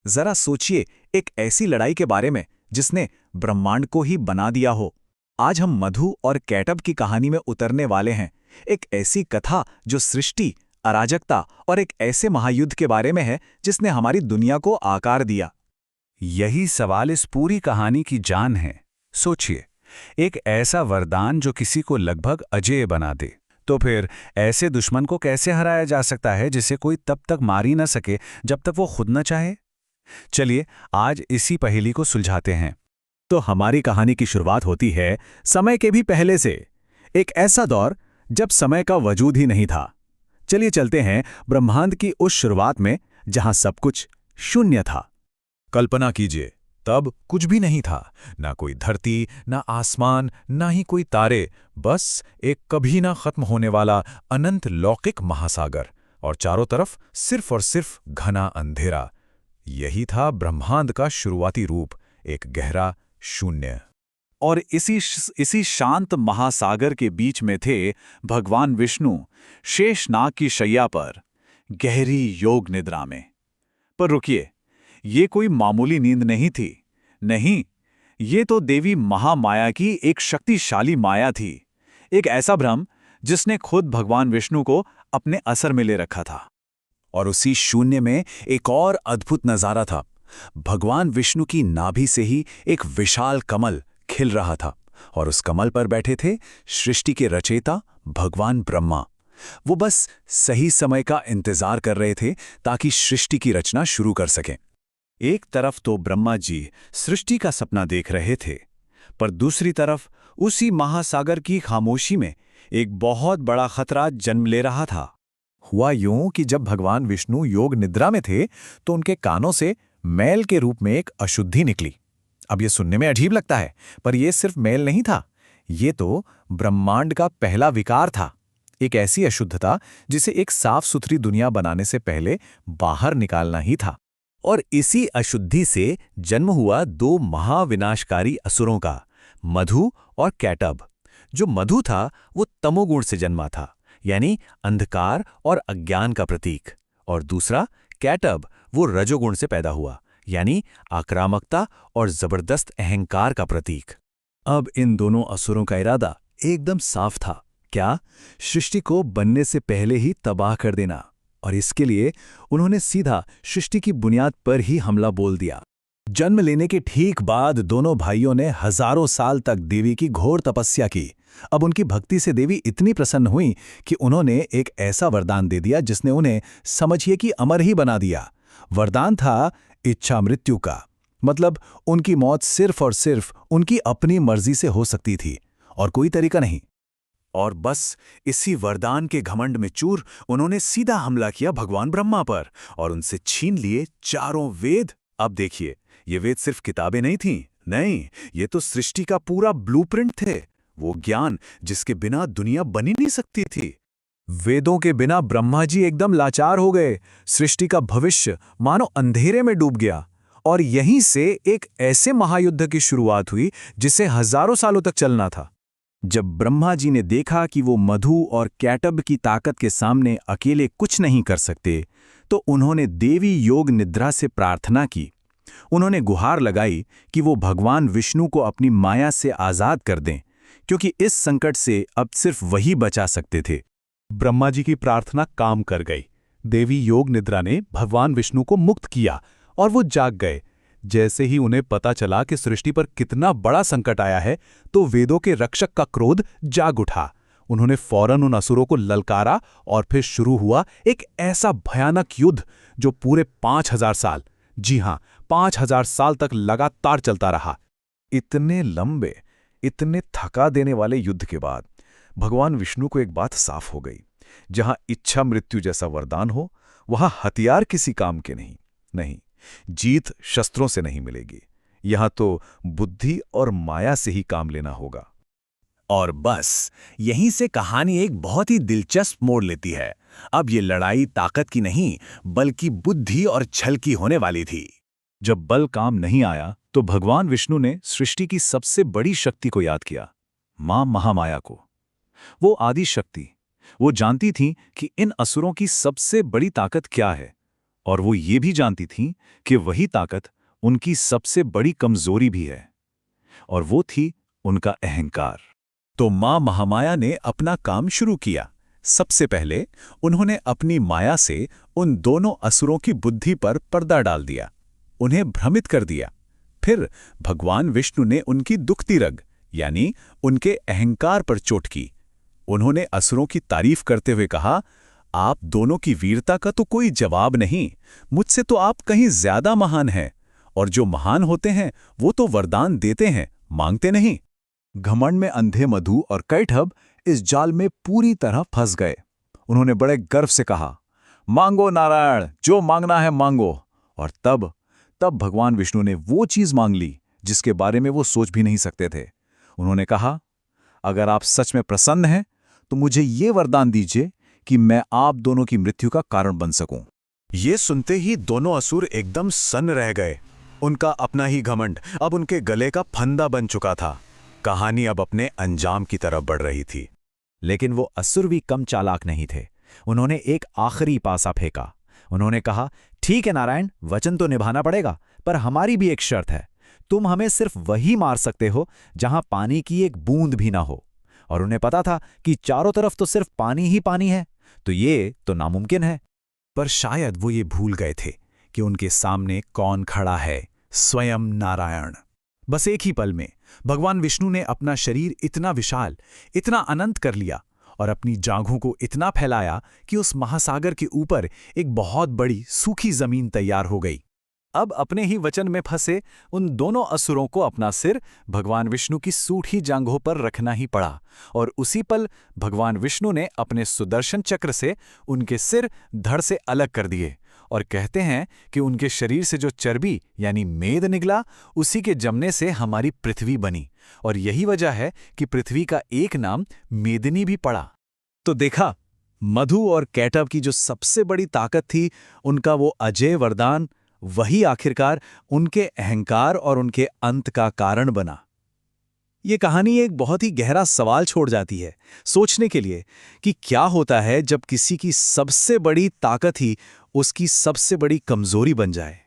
जरा सोचिए, एक ऐसी लड़ाई के बारे में जिसने ब्रह्मांड को ही बना दिया हो। आज हम मधु और कैटब की कहानी में उतरने वाले हैं। एक ऐसी कथा जो सृष्टि, अराजकता और एक ऐसे महायुद्ध के बारे में है जिसने हमारी दुनिया को आकार दिया। यही सवाल इस पूरी कहानी की जान है। सोचिए, एक ऐसा वरदान जो किसी को लगभग अजेय बना दे, तो फिर ऐसे दुश्मन को कैसे हराया जा सकता है जिसे कोई तब तक मार ही न सके जब तक वो खुद न चाहे। चलिए आज इसी पहेली को सुलझाते हैं। तो हमारी कहानी की शुरुआत होती है समय के भी पहले से। एक ऐसा दौर जब समय का वजूद ही नहीं था। चलिए चलते हैं ब्रह्मांड की उस शुरुआत में जहां सब कुछ शून्य था। कल्पना कीजिए, तब कुछ भी नहीं था, ना कोई धरती, ना आसमान, ना ही कोई तारे, बस एक कभी ना खत्म होने वाला अनंत लौकिक महासागर, और चारों तरफ सिर्फ और सिर्फ घना अंधेरा। यही था ब्रह्मांड का शुरुआती रूप, एक गहरा शून्य। और इसी शांत महासागर के बीच में थे भगवान विष्णु, शेषनाग की शैया पर, गहरी योग निद्रा में। पर रुकिए, ये कोई मामूली नींद नहीं थी। नहीं, ये तो देवी महामाया की एक शक्तिशाली माया थी। एक ऐसा भ्रम जिसने खुद भगवान विष्णु को अपने असर में ले रखा था। और उसी शून्य में एक और अद्भुत नजारा था। भगवान विष्णु की नाभि से ही एक विशाल कमल खिल रहा था, और उस कमल पर बैठे थे सृष्टि के रचयिता भगवान ब्रह्मा। वो बस सही समय का इंतजार कर रहे थे ताकि सृष्टि की रचना शुरू कर सकें। एक तरफ तो ब्रह्मा जी सृष्टि का सपना देख रहे थे, पर दूसरी तरफ उसी महासागर की खामोशी में एक बहुत बड़ा खतरा जन्म ले रहा था। हुआ यूं कि जब भगवान विष्णु योग निद्रा में थे तो उनके कानों से मैल के रूप में एक अशुद्धि निकली। अब ये सुनने में अजीब लगता है, पर यह सिर्फ मैल नहीं था, ये तो ब्रह्मांड का पहला विकार था। एक ऐसी अशुद्धता जिसे एक साफ सुथरी दुनिया बनाने से पहले बाहर निकालना ही था। और इसी अशुद्धि से जन्म हुआ दो महाविनाशकारी असुरों का, मधु और कैटब। जो मधु था वो तमोगुण से जन्मा था, यानी अंधकार और अज्ञान का प्रतीक, और दूसरा कैटब वो रजोगुण से पैदा हुआ, यानी आक्रामकता और जबरदस्त अहंकार का प्रतीक। अब इन दोनों असुरों का इरादा एकदम साफ था। क्या? सृष्टि को बनने से पहले ही तबाह कर देना। और इसके लिए उन्होंने सीधा सृष्टि की बुनियाद पर ही हमला बोल दिया। जन्म लेने के ठीक बाद दोनों भाइयों ने हजारों साल तक देवी की घोर तपस्या की। अब उनकी भक्ति से देवी इतनी प्रसन्न हुई कि उन्होंने एक ऐसा वरदान दे दिया जिसने उन्हें समझिए कि अमर ही बना दिया। वरदान था इच्छा मृत्यु का, मतलब उनकी मौत सिर्फ और सिर्फ उनकी अपनी मर्जी से हो सकती थी और कोई तरीका नहीं। और बस इसी वरदान के घमंड में चूर उन्होंने सीधा हमला किया भगवान ब्रह्मा पर और उनसे छीन लिए चारों वेद। अब देखिए, ये वेद सिर्फ किताबें नहीं थीं, नहीं, ये तो सृष्टि का पूरा ब्लूप्रिंट थे, वो ज्ञान जिसके बिना दुनिया बनी नहीं सकती थी। वेदों के बिना ब्रह्मा जी एकदम लाचार हो गए। सृष्टि का भविष्य मानो अंधेरे में डूब गया। और यहीं से एक ऐसे महायुद्ध की शुरुआत हुई जिसे हजारों सालों तक चलना था। जब ब्रह्मा जी ने देखा कि वो मधु और कैटब की ताकत के सामने अकेले कुछ नहीं कर सकते, तो उन्होंने देवी योग निद्रा से प्रार्थना की। उन्होंने गुहार लगाई कि वो भगवान विष्णु को अपनी माया से आजाद कर दें, क्योंकि इस संकट से अब सिर्फ वही बचा सकते थे। ब्रह्मा जी की प्रार्थना काम कर गई। देवी योग निद्रा ने भगवान विष्णु को मुक्त किया और वो जाग गए। जैसे ही उन्हें पता चला कि सृष्टि पर कितना बड़ा संकट आया है, तो वेदों के रक्षक का क्रोध जाग उठा। उन्होंने फौरन उन असुरों को ललकारा और फिर शुरू हुआ एक ऐसा भयानक युद्ध जो पूरे 5000 साल, जी हां 5000 साल तक लगातार चलता रहा। इतने लंबे, इतने थका देने वाले युद्ध के बाद भगवान विष्णु को एक बात साफ हो गई। जहां इच्छा मृत्यु जैसा वरदान हो, वहां हथियार किसी काम के नहीं। नहीं, जीत शस्त्रों से नहीं मिलेगी। यहां तो बुद्धि और माया से ही काम लेना होगा। और बस यहीं से कहानी एक बहुत ही दिलचस्प मोड़ लेती है। अब ये लड़ाई ताकत की नहीं, बल्कि बुद्धि और छल की होने वाली थी। जब बल काम नहीं आया, तो भगवान विष्णु ने सृष्टि की सबसे बड़ी शक्ति को याद किया, मां महामाया को। वो आदि शक्ति, वो जानती थी कि इन असुरों की सबसे बड़ी ताकत क्या है, और वो ये भी जानती थीं कि वही ताकत उनकी सबसे बड़ी कमजोरी भी है, और वो थी उनका अहंकार। तो मां महामाया ने अपना काम शुरू किया। सबसे पहले उन्होंने अपनी माया से उन दोनों असुरों की बुद्धि पर पर्दा डाल दिया, उन्हें भ्रमित कर दिया। फिर भगवान विष्णु ने उनकी दुखती रग यानी उनके अहंकार पर चोट की। उन्होंने असुरों की तारीफ करते हुए कहा, आप दोनों की वीरता का तो कोई जवाब नहीं, मुझसे तो आप कहीं ज्यादा महान हैं, और जो महान होते हैं वो तो वरदान देते हैं, मांगते नहीं। घमंड में अंधे मधु और कैटभ इस जाल में पूरी तरह फंस गए। उन्होंने बड़े गर्व से कहा, मांगो नारायण, जो मांगना है मांगो। और तब भगवान विष्णु ने वो चीज मांग ली जिसके बारे में वो सोच भी नहीं सकते थे। उन्होंने कहा, अगर आप सच में प्रसन्न हैं तो मुझे ये वरदान दीजिए कि मैं आप दोनों की मृत्यु का कारण बन सकूं। ये सुनते ही दोनों असुर एकदम सन्न रह गए। उनका अपना ही घमंड अब उनके गले का फंदा बन चुका था। कहानी अब अपने अंजाम की तरफ बढ़ रही थी। लेकिन वो असुर भी कम चालाक नहीं थे। उन्होंने एक आखिरी पासा फेंका। उन्होंने कहा, ठीक है नारायण, वचन तो निभाना पड़ेगा, पर हमारी भी एक शर्त है। तुम हमें सिर्फ वही मार सकते हो जहां पानी की एक बूंद भी ना हो। और उन्हें पता था कि चारों तरफ तो सिर्फ पानी ही पानी है, तो ये तो नामुमकिन है। पर शायद वो ये भूल गए थे कि उनके सामने कौन खड़ा है, स्वयं नारायण। बस एक ही पल में भगवान विष्णु ने अपना शरीर इतना विशाल, इतना अनंत कर लिया और अपनी जांघों को इतना फैलाया कि उस महासागर के ऊपर एक बहुत बड़ी सूखी जमीन तैयार हो गई। अब अपने ही वचन में फंसे उन दोनों असुरों को अपना सिर भगवान विष्णु की सूखी जांघों पर रखना ही पड़ा, और उसी पल भगवान विष्णु ने अपने सुदर्शन चक्र से उनके सिर धड़ से अलग कर दिए। और कहते हैं कि उनके शरीर से जो चर्बी यानी मेद निकला, उसी के जमने से हमारी पृथ्वी बनी, और यही वजह है कि पृथ्वी का एक नाम मेदिनी भी पड़ा। तो देखा, मधु और कैटभ की जो सबसे बड़ी ताकत थी, उनका वो अजय वरदान, वही आखिरकार उनके अहंकार और उनके अंत का कारण बना। ये कहानी एक बहुत ही गहरा सवाल छोड़ जाती है सोचने के लिए कि क्या होता है जब किसी की सबसे बड़ी ताकत ही उसकी सबसे बड़ी कमजोरी बन जाए।